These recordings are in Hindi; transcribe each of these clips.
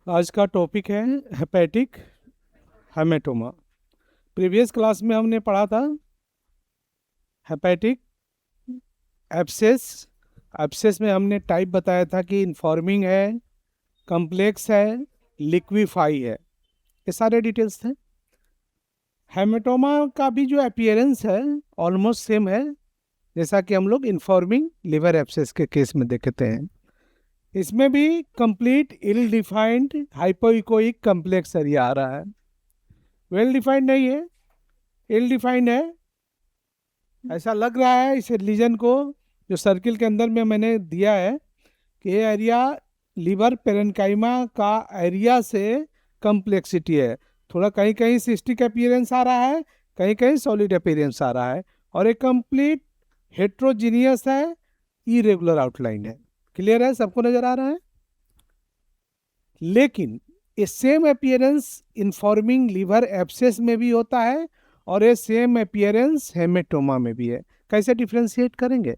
आज का टॉपिक है हेपेटिक हेमेटोमा। प्रीवियस क्लास में हमने पढ़ा था हेपेटिक एब्सेस। एब्सेस में हमने टाइप बताया था कि इन्फॉर्मिंग है, कॉम्प्लेक्स है, लिक्विफाई है, ये सारे डिटेल्स थे। हेमेटोमा का भी जो अपीयरेंस है ऑलमोस्ट सेम है, जैसा कि हम लोग इन्फॉर्मिंग लिवर एब्सेस के केस में देखते हैं। इसमें भी कंप्लीट इल डिफाइंड हाइपोइकोइक कॉम्प्लेक्स एरिया आ रहा है। वेल डिफाइंड नहीं है, इल डिफाइंड है। ऐसा लग रहा है इस रीजन को, जो सर्किल के अंदर में मैंने दिया है, कि ये एरिया लीवर पेरेन्काइमा का एरिया से कम्प्लेक्सिटी है। थोड़ा कहीं कहीं सिस्टिक अपीयरेंस आ रहा है, कहीं कहीं सॉलिड अपीयरेंस आ रहा है, और एक कंप्लीट हेट्रोजीनियस है, इरेगुलर आउटलाइन है। क्लियर है? सबको नजर आ रहा है? लेकिन ये same appearance informing liver abscess में भी होता है और ये सेम अपीयरेंस हेमेटोमा में भी है। कैसे डिफ्रेंशिएट करेंगे?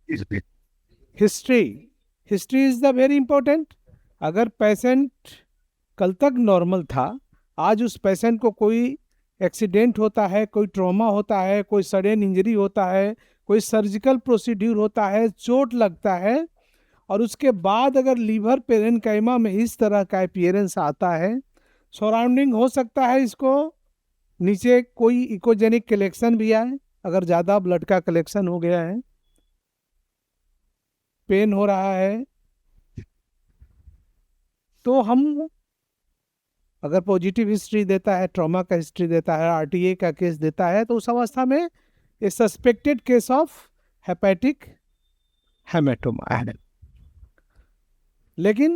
History. History is the very important. अगर पेशेंट कल तक नॉर्मल था, आज उस पेशेंट को कोई एक्सीडेंट होता है, कोई ट्रॉमा होता है, कोई सडन इंजरी होता है, कोई सर्जिकल प्रोसीड्यूर होता है, चोट लगता है, और उसके बाद अगर लीवर पेरेन्काइमा में इस तरह का अपीयरेंस आता है, सराउंडिंग हो सकता है इसको नीचे कोई इकोजेनिक कलेक्शन भी आए, अगर ज़्यादा ब्लड का कलेक्शन हो गया है, पेन हो रहा है, तो हम अगर पॉजिटिव हिस्ट्री देता है, ट्रॉमा का हिस्ट्री देता है, आरटीए का केस देता है, तो उस अवस्था में a suspected case of hepatic haematoma है। लेकिन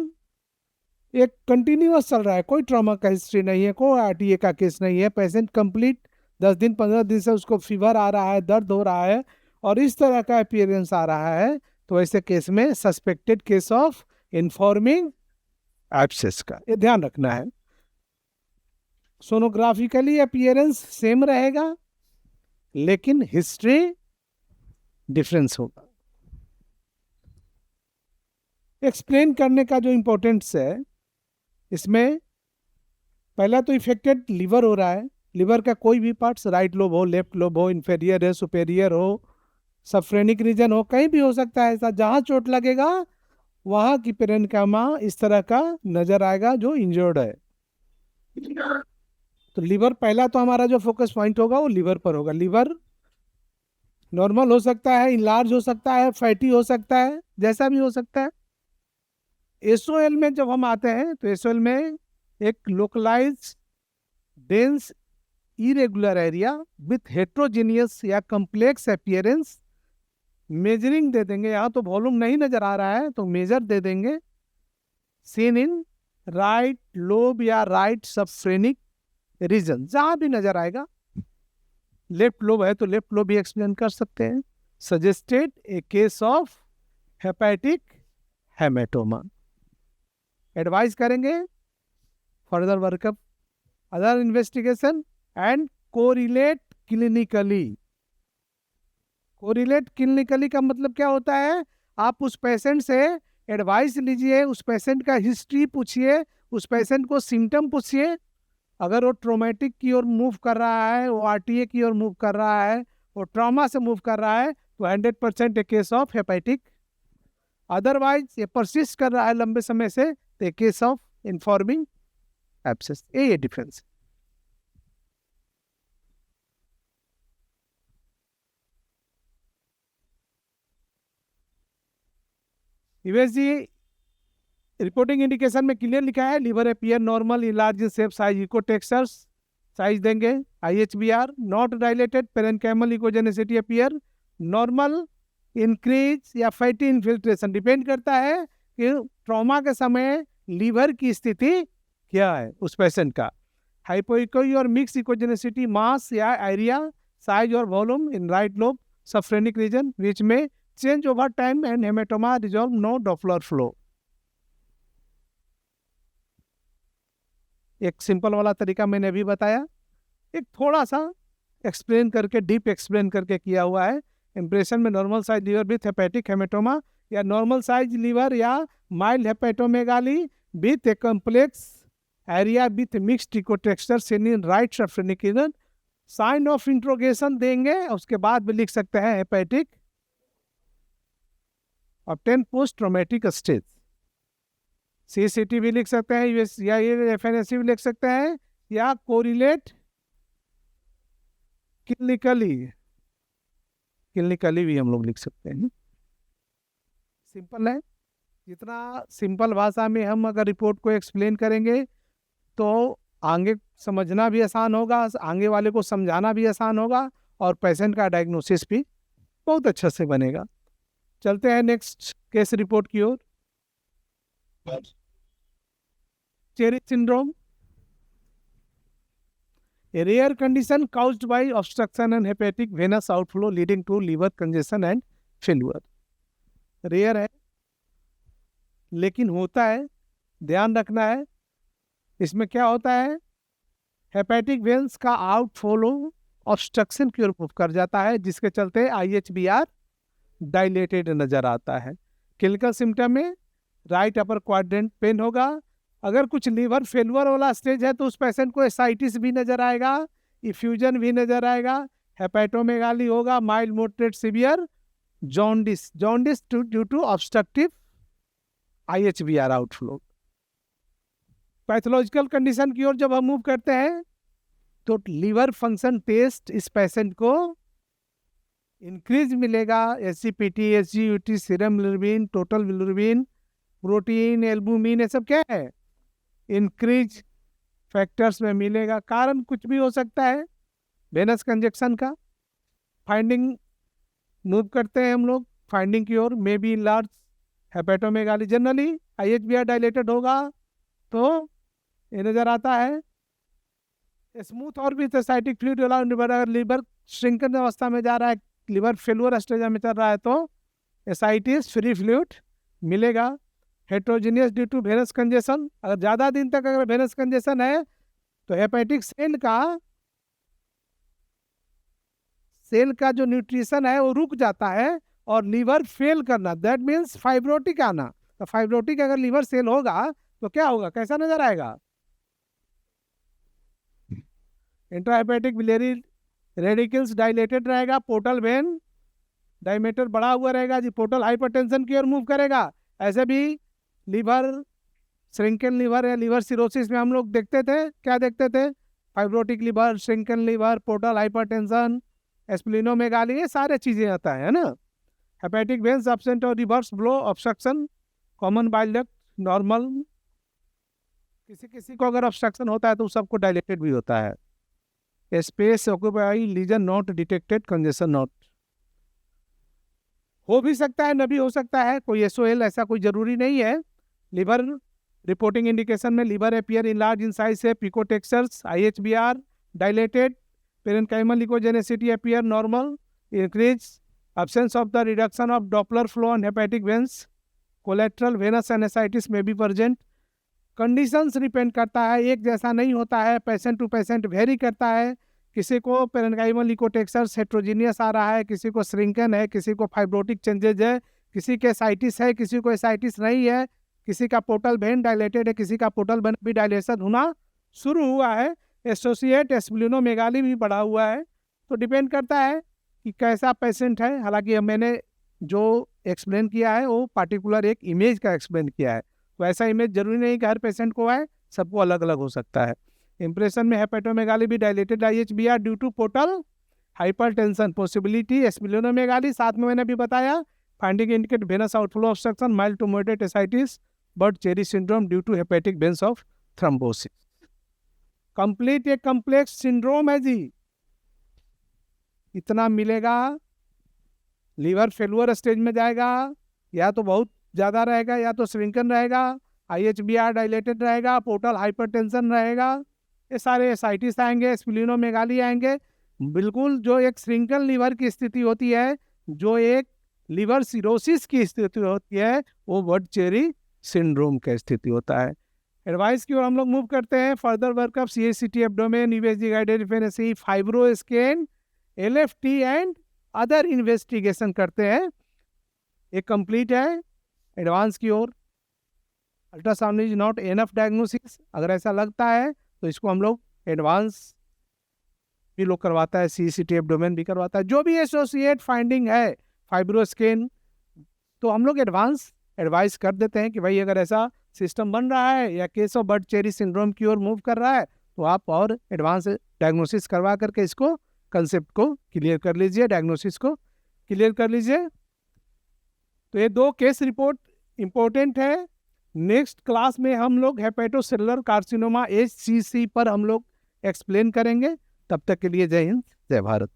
ये कंटिन्यूअस चल रहा है, कोई ट्रॉमा का हिस्ट्री नहीं है, कोई आरटीए का केस नहीं है, पेशेंट कंप्लीट 10 दिन 15 दिन से उसको फीवर आ रहा है, दर्द हो रहा है, और इस तरह का अपीयरेंस आ रहा है, तो ऐसे केस में suspected case of informing abscess का ये ध्यान रखना है। सोनोग्राफिकली अपीयरेंस सेम रहेगा, लेकिन हिस्ट्री डिफरेंस होगा। एक्सप्लेन करने का जो इंपॉर्टेंस है इसमें, पहला तो इफेक्टेड लिवर हो रहा है। लिवर का कोई भी पार्ट्स, राइट लोब हो, लेफ्ट लोब हो, इंफेरियर है, सुपेरियर हो, सबफ्रेनिक रीजन हो, कहीं भी हो सकता है ऐसा। जहां चोट लगेगा वहां की पेरेन्काइमा इस तरह का नजर आएगा जो इंजर्ड है। तो लिवर पहला तो हमारा जो फोकस पॉइंट होगा वो लिवर पर होगा। लिवर नॉर्मल हो सकता है, इनलार्ज हो सकता है, फैटी हो सकता है, जैसा भी हो सकता है। एसओएल में जब हम आते हैं तो एसओएल में एक localise dense irregular area with heterogeneous या कॉम्प्लेक्स अपीयरेंस, मेजरिंग दे देंगे। यहाँ तो वॉल्यूम नहीं नजर आ रहा है तो मेजर दे देंगे, सीन इन राइट लोब या राइट सबफ्रेनिक रीजन, जहां भी नजर आएगा। लेफ्ट लोब है तो लेफ्ट लोब भी एक्सप्लेन कर सकते हैं। Suggested a case of hepatic haematoma. Advise करेंगे further workup, other investigation and correlate clinically. Correlate clinically का मतलब क्या होता है? आप उस पेशेंट से एडवाइस लीजिए, उस पेशेंट का हिस्ट्री पूछिए, उस पेशेंट को सिम्टम पूछिए। अगर वो ट्रोमेटिक की ओर मूव कर रहा है, वो आरटीए की ओर मूव कर रहा है, वो ट्रॉमा से मूव कर रहा है, तो 100% a case of hepatic. Otherwise ये परसिस्ट कर रहा है लंबे समय से, तो a case of informing abscess. ये difference. US G reporting indication में क्लियर लिखा है, liver appear normal in large shape size echo textures, size देंगे IHBR not dilated, parenchymal echogenicity appear normal, increase या फैटी इन्फिल्ट्रेशन डिपेंड करता है कि ट्रॉमा के समय लीवर की स्थिति क्या है उस पेशेंट का। हाइपोइकोई और मिक्स इकोजेनेसिटी, मास या एरिया, साइज और volume in right lobe subphrenic region which में change over time and haematoma resolve no Doppler flow. एक सिंपल वाला तरीका मैंने अभी बताया, एक थोड़ा सा एक्सप्लेन करके, डीप एक्सप्लेन करके किया हुआ है। इंप्रेशन में normal size liver with hepatic haematoma या नॉर्मल साइज लीवर या mild hepatomegaly with a complex area with mixed echotexture seen in right subphrenic. Sign of interrogation देंगे, उसके बाद भी लिख सकते हैं hepatic obtain post traumatic stage. CCT भी लिख सकते हैं या ये एफएनएससी भी लिख सकते हैं या कोरिलेट क्लिनिकली भी हम लोग लिख सकते हैं। सिंपल है। जितना सिंपल भाषा में हम अगर रिपोर्ट को एक्सप्लेन करेंगे तो आगे समझना भी आसान होगा, आगे वाले को समझाना भी आसान होगा और पेशेंट का डायग्नोसिस भी बहुत अच्छा से बनेगा। चलते हैं नेक्स्ट केस रिपोर्ट की ओर। Chiari syndrome, a rare condition caused by obstruction and hepatic venous outflow leading to liver congestion and failure। Rare है लेकिन होता है, ध्यान रखना है। इसमें क्या होता है, हेपेटिक वेन्स का आउटफ्लो ऑब्स्ट्रक्शन की ओर मूव कर जाता है, जिसके चलते IHBR डायलेटेड नजर आता है। क्लिनिकल सिम्टम में राइट अपर क्वाड्रेंट पेन होगा। अगर कुछ लीवर फेलुअर वाला स्टेज है तो उस पेशेंट को एसाइटिस भी नजर आएगा, इफ्यूजन भी नजर आएगा, हेपेटोमेगाली होगा, mild moderate severe jaundice due to obstructive IHBR outflow. Pathological condition की ओर जब हम मूव करते हैं तो लीवर फंक्शन टेस्ट इस पेशेंट को इंक्रीज मिलेगा। SGPT, SGUT, serum bilirubin, total bilirubin, protein, albumin, ये सब क्या है, इंक्रीज फैक्टर्स में मिलेगा। कारण कुछ भी हो सकता है वेनस कंजक्शन का। फाइंडिंग मूव करते हैं हम लोग फाइंडिंग की ओर, maybe large hepatomegaly. Generally IHBR dilated होगा तो ये नजर आता है। स्मूथ और भी एसाइटिक फ्लूइड वाला अगर लीवर श्रिंकन अवस्था में जा रहा है, लीवर फेलुअर स्टेज में चल रहा है तो एसाइटिस फ्री फ्लूइड मिलेगा। Heterogeneous due to venous congestion, अगर ज़्यादा दिन तक अगर वेनस कंजेशन है तो हेपेटिक सेल का जो न्यूट्रिशन है वो रुक जाता है और लीवर फेल करना, दैट मीन्स फाइब्रोटिक आना। तो फाइब्रोटिक अगर लीवर सेल होगा तो क्या होगा, कैसा नजर आएगा, इंट्राहेपेटिक बिलियरी रेडिकल्स डायलेटेड रहेगा, पोर्टल वेन डायमीटर बढ़ा हुआ रहेगा जी, पोर्टल हाइपरटेंशन की ओर मूव करेगा। ऐसे भी लीवर श्रिंकन लीवर या लीवर सिरोसिस में हम लोग देखते थे, क्या देखते थे, fibrotic liver, shrunken liver, portal hypertension, splenomegaly, ये सारे चीज़ें आता है ना। हेपेटिक वेन्स एब्सेंट और reverse blow obstruction, common bile duct normal, किसी किसी को अगर ऑब्स्ट्रक्शन होता है तो सबको डायलेटेड भी होता है। Space occupy lesion not detected, congestion not, हो भी सकता है न भी हो सकता है, कोई SOL ऐसा कोई जरूरी नहीं है। लिवर रिपोर्टिंग इंडिकेशन में liver appear in large in size है, echotextures, IHBR dilated, parenchymal echogenicity appear normal, increase, absence of the reduction of Doppler flow on hepatic veins, collateral venous sinusitis may be present। Conditions depend करता है, एक जैसा नहीं होता है, पेशेंट टू पेशेंट वेरी करता है। किसी को पेरेन्काइमल लिकोटेक्सर्स हेट्रोजीनियस आ रहा है, किसी को श्रिंकन है, किसी को फाइब्रोटिक चेंजेज है, किसी के एसाइटिस है, किसी को एसाइटिस नहीं है, किसी का पोर्टल वेन डायलेटेड है, किसी का पोर्टल वेन भी डायलेशन होना शुरू हुआ है, एसोसिएट स्प्लीनोमेगाली भी बढ़ा हुआ है। तो डिपेंड करता है कि कैसा पेशेंट है। हालांकि मैंने जो एक्सप्लेन किया है वो पार्टिकुलर एक इमेज का एक्सप्लेन किया है, तो ऐसा इमेज जरूरी नहीं कि हर पेशेंट को आए, सबको अलग अलग हो सकता है। इंप्रेशन में हेपेटोमेगाली भी dilated IHBR due to portal hypertension, possibility splenomegaly, साथ में मैंने भी बताया finding indicate venous outflow obstruction, mild to moderate ascites, but Chiari syndrome due to hepatic veins of thrombosis. Complete एक कम्प्लेक्स सिंड्रोम है जी, इतना मिलेगा। लीवर फेलुअर स्टेज में जाएगा, या तो बहुत ज़्यादा रहेगा या तो श्रिंकन रहेगा, IHBR डायलेटेड रहेगा, पोर्टल हाइपरटेंशन रहेगा, ये सारे एसाइटिस आएंगे, स्प्लीनोमेगाली आएंगे। बिल्कुल जो एक श्रिंकन लीवर की स्थिति होती है, जो एक लीवर सिरोसिस की स्थिति होती है, वो बर्ड चेरी सिंड्रोम का स्थिति होता है। एडवाइस की ओर हम लोग मूव करते हैं। Further workup CHCT abdomen, USG guided FNAC, fibroscan, LFT and other investigation करते हैं। एक कंप्लीट है एडवांस की ओर। Ultrasound is not enough diagnosis, अगर ऐसा लगता है तो इसको हम लोग एडवांस भी लोग करवाता है, सीसीटी एब्डोमेन भी करवाता है। जो भी एसोसिएट फाइंडिंग है फाइब्रोस्कैन, तो हम लोग एडवांस एडवाइस कर देते हैं कि भाई अगर ऐसा सिस्टम बन रहा है या case of bird cherry syndrome की ओर मूव कर रहा है तो आप और एडवांस डायग्नोसिस करवा करके इसको कंसेप्ट को क्लियर कर लीजिए, डायग्नोसिस को क्लियर कर लीजिए। तो ये 2 केस रिपोर्ट इंपॉर्टेंट है। नेक्स्ट क्लास में हम लोग हेपेटोसेलुलर कार्सिनोमा HCC पर हम लोग एक्सप्लेन करेंगे। तब तक के लिए जय हिंद, जय भारत।